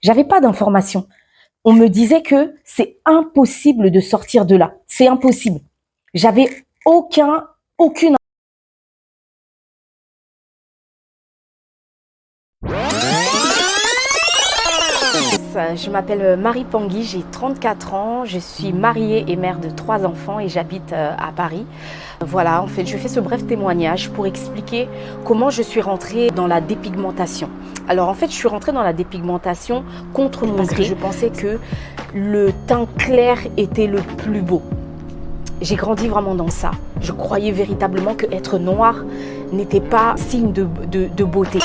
J'avais pas d'informations. On me disait que c'est impossible de sortir de là. C'est impossible. J'avais aucune. Je m'appelle Marie Pangui, j'ai 34 ans, je suis mariée et mère de 3 enfants et j'habite à Paris. Voilà, en fait, je fais ce bref témoignage pour expliquer comment je suis rentrée dans la dépigmentation. Alors en fait, je suis rentrée dans la dépigmentation contre mon gré parce que je pensais que le teint clair était le plus beau. J'ai grandi vraiment dans ça. Je croyais véritablement que être noir n'était pas signe de beauté.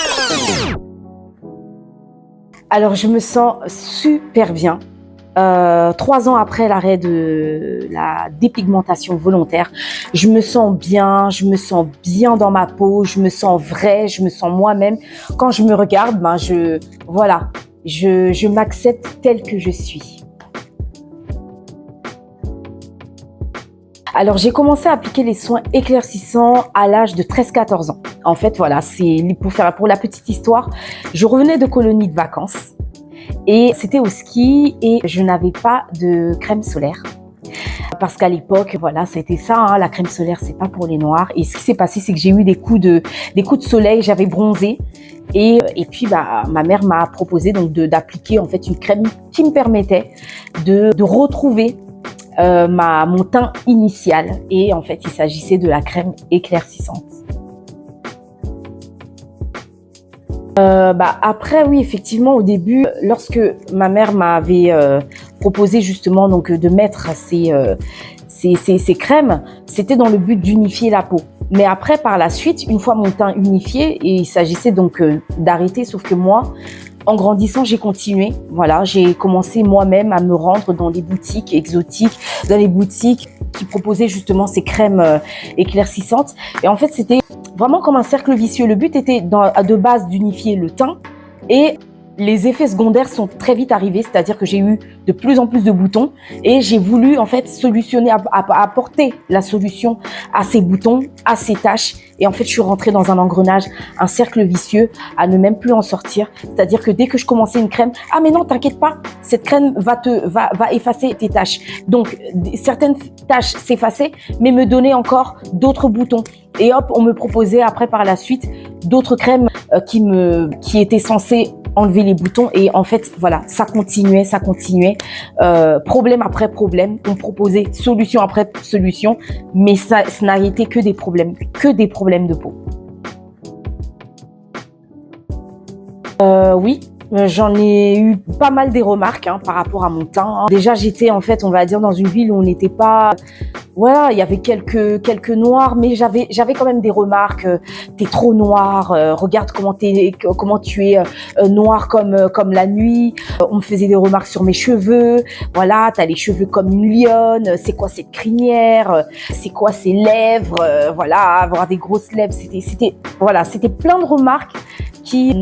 Alors, je me sens super bien. 3 ans après l'arrêt de la dépigmentation volontaire, je me sens bien dans ma peau, je me sens vraie, je me sens moi-même. Quand je me regarde, je m'accepte telle que je suis. Alors, j'ai commencé à appliquer les soins éclaircissants à l'âge de 13-14 ans. En fait, voilà, c'est pour la petite histoire. Je revenais de colonie de vacances et c'était au ski et je n'avais pas de crème solaire. Parce qu'à l'époque, voilà, c'était ça, hein, la crème solaire, c'est pas pour les noirs. Et ce qui s'est passé, c'est que j'ai eu des coups de soleil, j'avais bronzé. Et puis, ma mère m'a proposé donc d'appliquer en fait une crème qui me permettait de retrouver mon teint initial et en fait il s'agissait de la crème éclaircissante. Après oui, effectivement, au début, lorsque ma mère m'avait proposé justement donc de mettre ces crèmes, c'était dans le but d'unifier la peau. Mais après, par la suite, une fois mon teint unifié, et il s'agissait donc d'arrêter, sauf que moi, en grandissant, j'ai continué. Voilà, j'ai commencé moi-même à me rendre dans des boutiques exotiques, dans les boutiques qui proposaient justement ces crèmes éclaircissantes. Et en fait, c'était vraiment comme un cercle vicieux. Le but était de base d'unifier le teint et les effets secondaires sont très vite arrivés, c'est-à-dire que j'ai eu de plus en plus de boutons et j'ai voulu en fait solutionner, apporter la solution à ces boutons, à ces taches. Et en fait, je suis rentrée dans un engrenage, un cercle vicieux, à ne même plus en sortir. C'est-à-dire que dès que je commençais une crème, ah mais non, t'inquiète pas, cette crème va effacer tes taches. Donc certaines taches s'effaçaient, mais me donnaient encore d'autres boutons. Et hop, on me proposait après par la suite d'autres crèmes qui étaient censées enlever les boutons et en fait voilà, ça continuait, problème après problème, on proposait solution après solution, mais ça n'a été que des problèmes de peau. Oui, j'en ai eu pas mal des remarques par rapport à mon teint. Déjà j'étais en fait, on va dire, dans une ville où on n'était pas... Voilà, il y avait quelques noirs, mais j'avais quand même des remarques. T'es trop noir. Regarde comment tu es noir comme la nuit. On me faisait des remarques sur mes cheveux. Voilà, t'as les cheveux comme une lionne. C'est quoi cette crinière? C'est quoi ces lèvres? Voilà, avoir des grosses lèvres. C'était plein de remarques qui,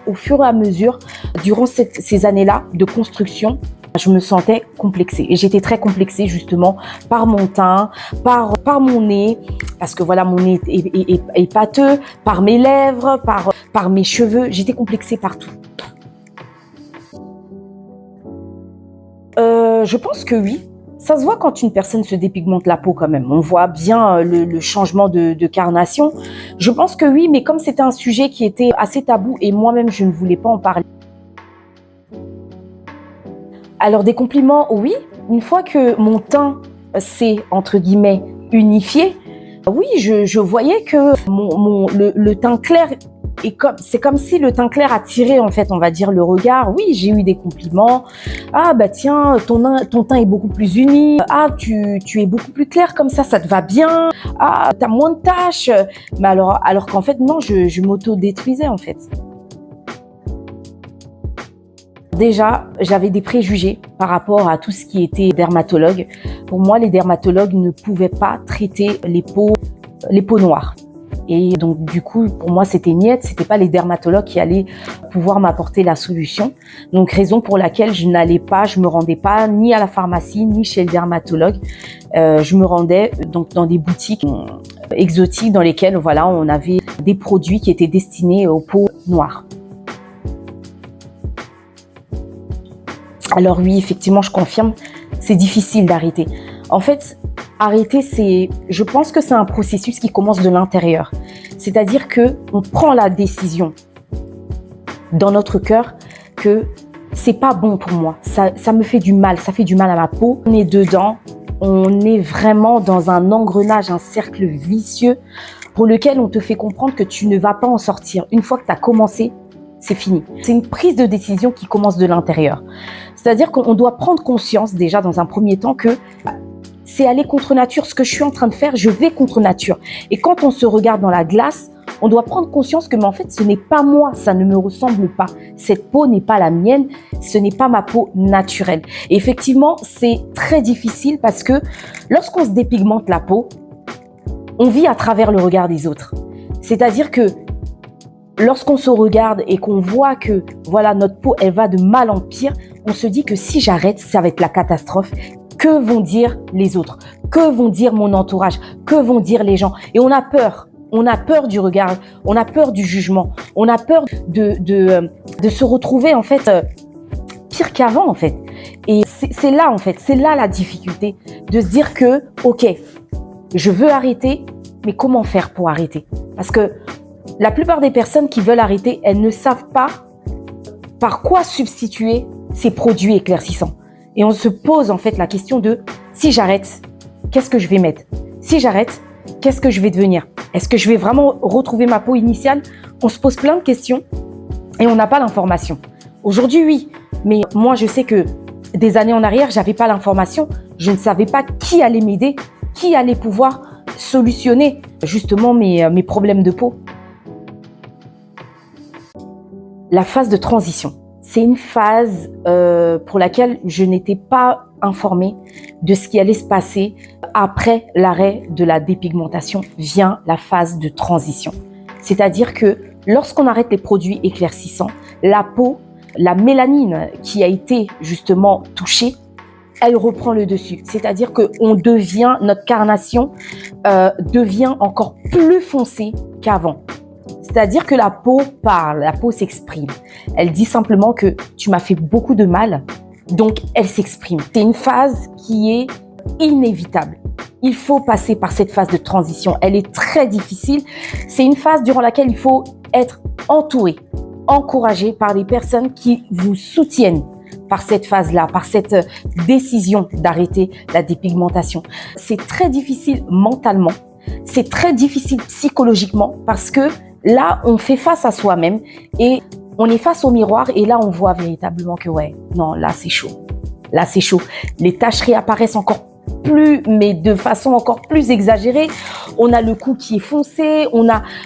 au fur et à mesure, durant ces années-là de construction, je me sentais complexée et j'étais très complexée justement par mon teint, par mon nez, parce que voilà, mon nez est pâteux, par mes lèvres, par mes cheveux, j'étais complexée partout. Je pense que oui. Ça se voit quand une personne se dépigmente la peau quand même. On voit bien le changement de carnation. Je pense que oui, mais comme c'était un sujet qui était assez tabou et moi-même je ne voulais pas en parler. Alors des compliments, oui. Une fois que mon teint s'est entre guillemets unifié, oui, je voyais que le teint clair c'est comme si le teint clair attirait en fait, on va dire, le regard. Oui, j'ai eu des compliments. Ah bah tiens, ton teint est beaucoup plus uni. Ah, tu es beaucoup plus clair comme ça te va bien. Ah, t'as moins de taches. Mais alors qu'en fait non, je m'auto-détruisais en fait. Déjà, j'avais des préjugés par rapport à tout ce qui était dermatologue. Pour moi, les dermatologues ne pouvaient pas traiter les peaux noires. Et donc, du coup, pour moi, c'était niette. C'était pas les dermatologues qui allaient pouvoir m'apporter la solution. Donc, raison pour laquelle je me rendais pas ni à la pharmacie, ni chez le dermatologue. Je me rendais donc dans des boutiques exotiques dans lesquelles, voilà, on avait des produits qui étaient destinés aux peaux noires. Alors oui, effectivement, je confirme, c'est difficile d'arrêter. En fait, arrêter, je pense que c'est un processus qui commence de l'intérieur. C'est-à-dire que on prend la décision dans notre cœur que c'est pas bon pour moi. Ça me fait du mal, ça fait du mal à ma peau. On est dedans, on est vraiment dans un engrenage, un cercle vicieux pour lequel on te fait comprendre que tu ne vas pas en sortir. Une fois que tu as commencé, c'est fini. C'est une prise de décision qui commence de l'intérieur. C'est-à-dire qu'on doit prendre conscience déjà dans un premier temps que c'est aller contre nature. Ce que je suis en train de faire, je vais contre nature. Et quand on se regarde dans la glace, on doit prendre conscience que mais en fait, ce n'est pas moi, ça ne me ressemble pas. Cette peau n'est pas la mienne, ce n'est pas ma peau naturelle. Et effectivement, c'est très difficile parce que lorsqu'on se dépigmente la peau, on vit à travers le regard des autres. C'est-à-dire que lorsqu'on se regarde et qu'on voit que voilà, notre peau, elle va de mal en pire, on se dit que si j'arrête, ça va être la catastrophe. Que vont dire les autres? Que vont dire mon entourage? Que vont dire les gens? Et on a peur. On a peur du regard, on a peur du jugement, on a peur de se retrouver en fait pire qu'avant en fait. Et c'est là en fait, c'est là la difficulté de se dire que ok, je veux arrêter, mais comment faire pour arrêter? Parce que la plupart des personnes qui veulent arrêter, elles ne savent pas par quoi substituer ces produits éclaircissants. Et on se pose en fait la question de si j'arrête, qu'est-ce que je vais mettre? Si j'arrête, qu'est-ce que je vais devenir? Est-ce que je vais vraiment retrouver ma peau initiale? On se pose plein de questions et on n'a pas l'information. Aujourd'hui, oui, mais moi, je sais que des années en arrière, j'avais pas l'information. Je ne savais pas qui allait m'aider, qui allait pouvoir solutionner justement mes problèmes de peau. La phase de transition, c'est une phase pour laquelle je n'étais pas informée de ce qui allait se passer après l'arrêt de la dépigmentation vient la phase de transition. C'est-à-dire que lorsqu'on arrête les produits éclaircissants, la peau, la mélanine qui a été justement touchée, elle reprend le dessus. C'est-à-dire que notre carnation devient encore plus foncée qu'avant. C'est-à-dire que la peau parle, la peau s'exprime. Elle dit simplement que tu m'as fait beaucoup de mal, donc elle s'exprime. C'est une phase qui est inévitable. Il faut passer par cette phase de transition. Elle est très difficile. C'est une phase durant laquelle il faut être entouré, encouragé par des personnes qui vous soutiennent par cette phase-là, par cette décision d'arrêter la dépigmentation. C'est très difficile mentalement, c'est très difficile psychologiquement parce que là, on fait face à soi-même et on est face au miroir et là, on voit véritablement que ouais, non, là, c'est chaud. Là, c'est chaud. Les taches réapparaissent encore plus, mais de façon encore plus exagérée. On a le cou qui est foncé,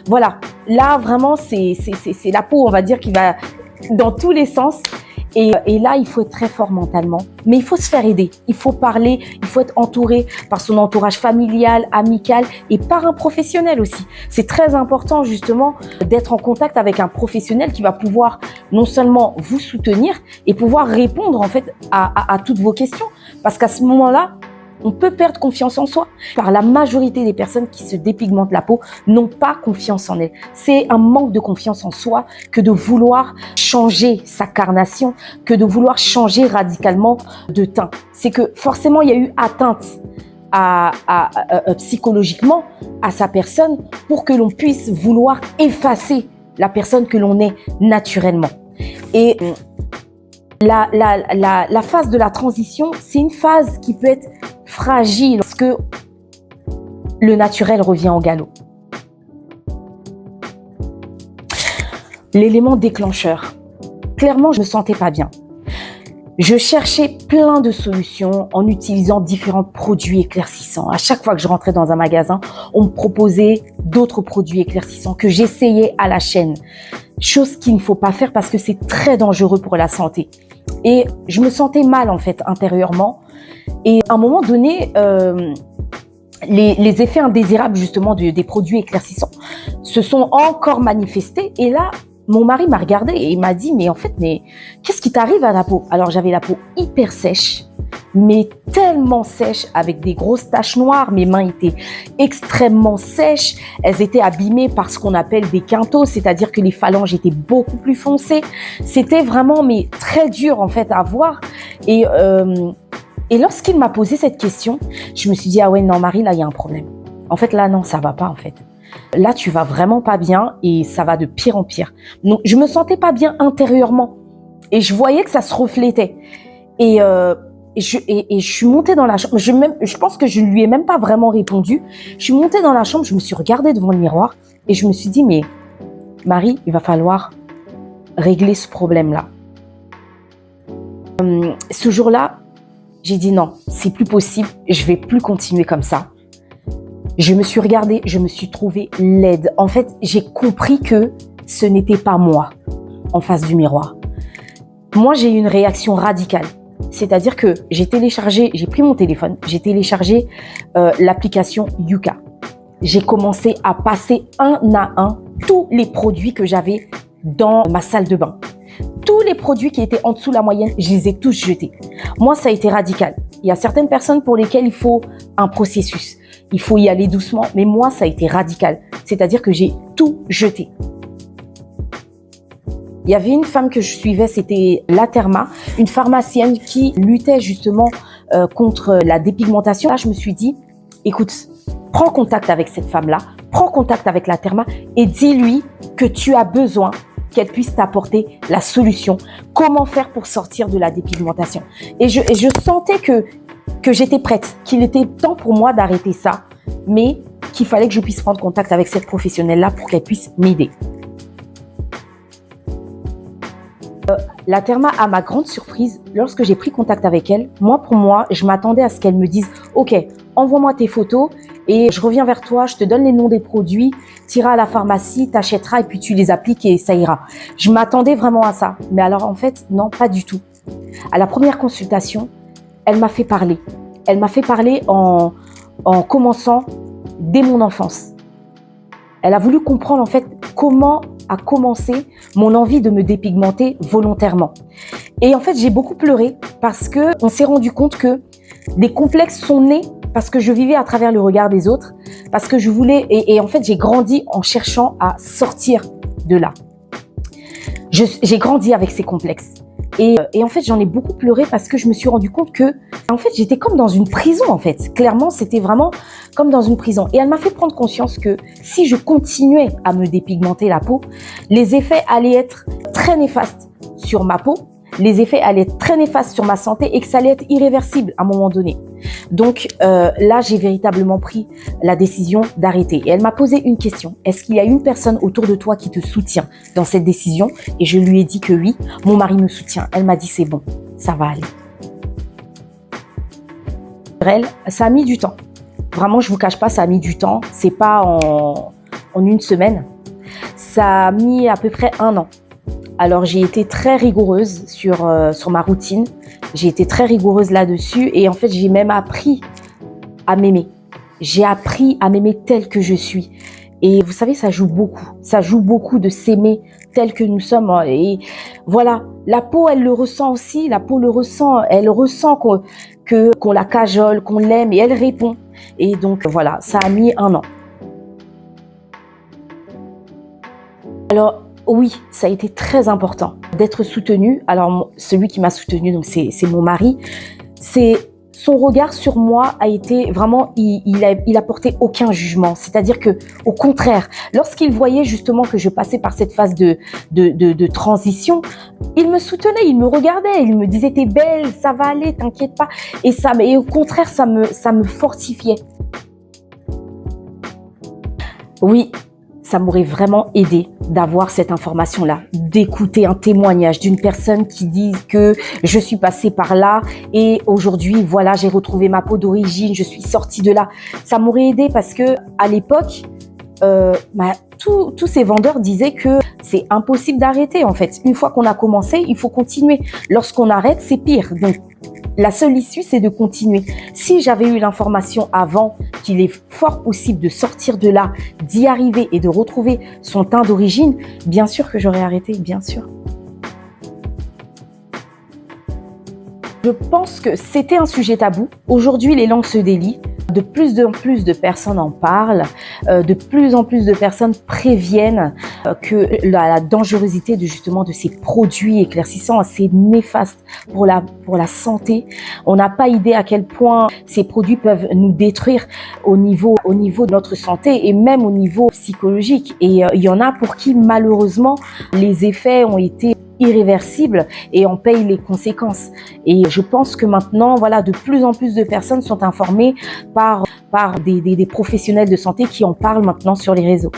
voilà. Là, vraiment, c'est la peau, on va dire, qui va dans tous les sens. Et là, il faut être très fort mentalement, mais il faut se faire aider. Il faut parler, il faut être entouré par son entourage familial, amical et par un professionnel aussi. C'est très important justement d'être en contact avec un professionnel qui va pouvoir non seulement vous soutenir et pouvoir répondre en fait à toutes vos questions. Parce qu'à ce moment-là, on peut perdre confiance en soi. Car la majorité des personnes qui se dépigmentent la peau n'ont pas confiance en elles. C'est un manque de confiance en soi que de vouloir changer sa carnation, que de vouloir changer radicalement de teint. C'est que forcément, il y a eu atteinte psychologiquement à sa personne pour que l'on puisse vouloir effacer la personne que l'on est naturellement. Et la phase de la transition, c'est une phase qui peut être fragile parce que le naturel revient au galop. L'élément déclencheur. Clairement, je me sentais pas bien. Je cherchais plein de solutions en utilisant différents produits éclaircissants. À chaque fois que je rentrais dans un magasin, on me proposait d'autres produits éclaircissants que j'essayais à la chaîne. Chose qu'il ne faut pas faire parce que c'est très dangereux pour la santé. Et je me sentais mal en fait intérieurement. Et à un moment donné, les effets indésirables justement des produits éclaircissants se sont encore manifestés. Et là, mon mari m'a regardé et il m'a dit mais qu'est-ce qui t'arrive à la peau? Alors j'avais la peau hyper sèche, mais tellement sèche avec des grosses taches noires. Mes mains étaient extrêmement sèches. Elles étaient abîmées par ce qu'on appelle des quintaux, c'est-à-dire que les phalanges étaient beaucoup plus foncées. C'était vraiment très dur en fait à voir. Et, euh, et lorsqu'il m'a posé cette question, je me suis dit, ah ouais, non, Marie, là, il y a un problème. En fait, là, non, ça va pas, en fait. Là, tu vas vraiment pas bien et ça va de pire en pire. Donc, je me sentais pas bien intérieurement et je voyais que ça se reflétait. Et je suis montée dans la chambre. Je pense que je ne lui ai même pas vraiment répondu. Je suis montée dans la chambre, je me suis regardée devant le miroir et je me suis dit, mais Marie, il va falloir régler ce problème-là. Ce jour-là, j'ai dit non, c'est plus possible, je vais plus continuer comme ça. Je me suis regardée, je me suis trouvée laide. En fait, j'ai compris que ce n'était pas moi en face du miroir. Moi, j'ai eu une réaction radicale. C'est-à-dire que j'ai pris mon téléphone, j'ai téléchargé l'application Yuka. J'ai commencé à passer un à un tous les produits que j'avais dans ma salle de bain. Tous les produits qui étaient en dessous de la moyenne, je les ai tous jetés. Moi, ça a été radical. Il y a certaines personnes pour lesquelles il faut un processus. Il faut y aller doucement, mais moi, ça a été radical. C'est-à-dire que j'ai tout jeté. Il y avait une femme que je suivais, c'était La Therma, une pharmacienne qui luttait justement contre la dépigmentation. Là, je me suis dit, écoute, prends contact avec cette femme-là, prends contact avec La Therma et dis-lui que tu as besoin qu'elle puisse t'apporter la solution. Comment faire pour sortir de la dépigmentation? Et je sentais que j'étais prête, qu'il était temps pour moi d'arrêter ça, mais qu'il fallait que je puisse prendre contact avec cette professionnelle-là pour qu'elle puisse m'aider. La Therma, à ma grande surprise, lorsque j'ai pris contact avec elle, pour moi, je m'attendais à ce qu'elle me dise « Ok, envoie-moi tes photos et je reviens vers toi, je te donne les noms des produits, tu iras à la pharmacie, tu achèteras et puis tu les appliques et ça ira. » Je m'attendais vraiment à ça. Mais alors en fait, non, pas du tout. À la première consultation, elle m'a fait parler. Elle m'a fait parler en commençant dès mon enfance. Elle a voulu comprendre en fait comment a commencé mon envie de me dépigmenter volontairement. Et en fait, j'ai beaucoup pleuré parce que on s'est rendu compte que des complexes sont nés parce que je vivais à travers le regard des autres, parce que je voulais, et en fait, j'ai grandi en cherchant à sortir de là. J'ai grandi avec ces complexes. Et en fait, j'en ai beaucoup pleuré parce que je me suis rendu compte que, en fait, j'étais comme dans une prison, en fait. Clairement, c'était vraiment comme dans une prison. Et elle m'a fait prendre conscience que si je continuais à me dépigmenter la peau, les effets allaient être très néfastes sur ma peau, les effets allaient être très néfastes sur ma santé et que ça allait être irréversible à un moment donné. Donc là, j'ai véritablement pris la décision d'arrêter. Et elle m'a posé une question. Est-ce qu'il y a une personne autour de toi qui te soutient dans cette décision? Et je lui ai dit que oui, mon mari me soutient. Elle m'a dit c'est bon, ça va aller. Elle, ça a mis du temps. Vraiment, je vous cache pas, ça a mis du temps. C'est pas en une semaine. Ça a mis à peu près 1 an. Alors, j'ai été très rigoureuse sur ma routine. J'ai été très rigoureuse là-dessus. Et en fait, j'ai même appris à m'aimer. J'ai appris à m'aimer telle que je suis. Et vous savez, ça joue beaucoup. Ça joue beaucoup de s'aimer tel que nous sommes. Et voilà, la peau, elle le ressent aussi. La peau le ressent. Elle ressent qu'on la cajole, qu'on l'aime et elle répond. Et donc, voilà, ça a mis 1 an. Alors, oui, ça a été très important d'être soutenue. Alors, celui qui m'a soutenue, donc c'est mon mari. Son regard sur moi a été vraiment, il a porté aucun jugement. C'est-à-dire que, au contraire, lorsqu'il voyait justement que je passais par cette phase de transition, il me soutenait, il me regardait, il me disait t'es belle, ça va aller, t'inquiète pas. Et au contraire, ça me fortifiait. Oui. Ça m'aurait vraiment aidé d'avoir cette information-là, d'écouter un témoignage d'une personne qui dit que je suis passée par là et aujourd'hui, voilà, j'ai retrouvé ma peau d'origine, je suis sortie de là. Ça m'aurait aidé parce que à l'époque, tous ces vendeurs disaient que c'est impossible d'arrêter en fait. Une fois qu'on a commencé, il faut continuer. Lorsqu'on arrête, c'est pire. Donc, la seule issue, c'est de continuer. Si j'avais eu l'information avant qu'il est fort possible de sortir de là, d'y arriver et de retrouver son teint d'origine, bien sûr que j'aurais arrêté, bien sûr. Je pense que c'était un sujet tabou. Aujourd'hui, les langues se délient. De plus en plus de personnes en parlent, de plus en plus de personnes préviennent que la dangerosité justement de ces produits éclaircissants assez néfastes pour la santé. On n'a pas idée à quel point ces produits peuvent nous détruire au niveau de notre santé et même au niveau psychologique. Et il y en a pour qui malheureusement les effets ont été irréversibles et on paye les conséquences. Et je pense que maintenant, voilà, de plus en plus de personnes sont informées par des professionnels de santé qui en parlent maintenant sur les réseaux.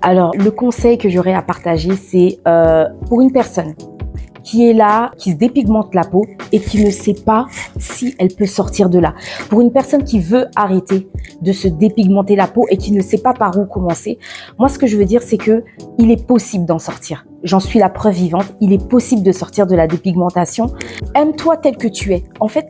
Alors, le conseil que j'aurais à partager, c'est pour une personne qui est là, qui se dépigmente la peau et qui ne sait pas si elle peut sortir de là. Pour une personne qui veut arrêter de se dépigmenter la peau et qui ne sait pas par où commencer, moi ce que je veux dire c'est que il est possible d'en sortir. J'en suis la preuve vivante, il est possible de sortir de la dépigmentation. Aime-toi tel que tu es. En fait,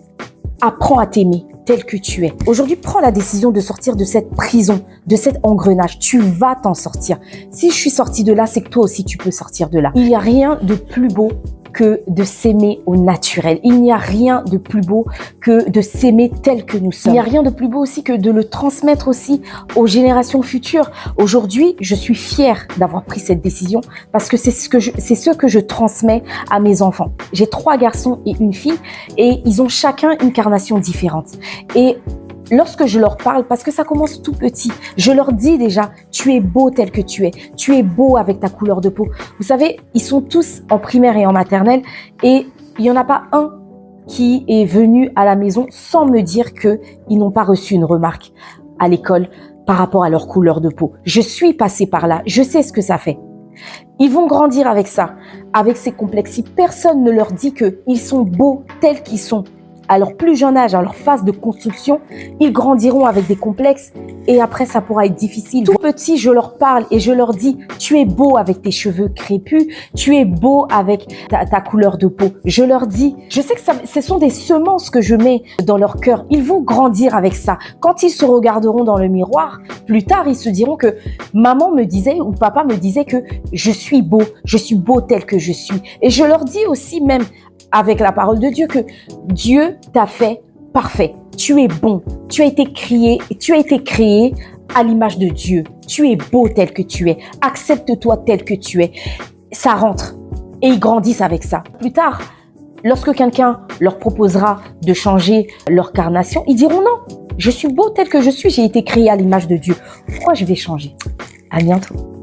apprends à t'aimer tel que tu es. Aujourd'hui, prends la décision de sortir de cette prison, de cet engrenage. Tu vas t'en sortir. Si je suis sortie de là, c'est que toi aussi tu peux sortir de là. Il n'y a rien de plus beau que de s'aimer au naturel. Il n'y a rien de plus beau que de s'aimer tel que nous sommes. Il n'y a rien de plus beau aussi que de le transmettre aussi aux générations futures. Aujourd'hui, je suis fière d'avoir pris cette décision parce que c'est ce que je transmets à mes enfants. J'ai 3 garçons et une fille et ils ont chacun une carnation différente. Et lorsque je leur parle, parce que ça commence tout petit, je leur dis déjà, tu es beau tel que tu es beau avec ta couleur de peau. Vous savez, ils sont tous en primaire et en maternelle et il n'y en a pas un qui est venu à la maison sans me dire qu'ils n'ont pas reçu une remarque à l'école par rapport à leur couleur de peau. Je suis passée par là, je sais ce que ça fait. Ils vont grandir avec ça, avec ces complexes. Si personne ne leur dit qu'ils sont beaux tels qu'ils sont, à leur plus jeune âge, à leur phase de construction, ils grandiront avec des complexes et après ça pourra être difficile. Tout petit, je leur parle et je leur dis, tu es beau avec tes cheveux crépus, tu es beau avec ta couleur de peau. Je leur dis, je sais que ce sont des semences que je mets dans leur cœur. Ils vont grandir avec ça. Quand ils se regarderont dans le miroir, plus tard, ils se diront que maman me disait ou papa me disait que je suis beau tel que je suis. Et je leur dis aussi même, avec la parole de Dieu, que Dieu t'a fait parfait. Tu es bon. Tu as été créé à l'image de Dieu. Tu es beau tel que tu es. Accepte-toi tel que tu es. Ça rentre. Et ils grandissent avec ça. Plus tard, lorsque quelqu'un leur proposera de changer leur carnation, ils diront non. Je suis beau tel que je suis. J'ai été créé à l'image de Dieu. Pourquoi je vais changer? À bientôt.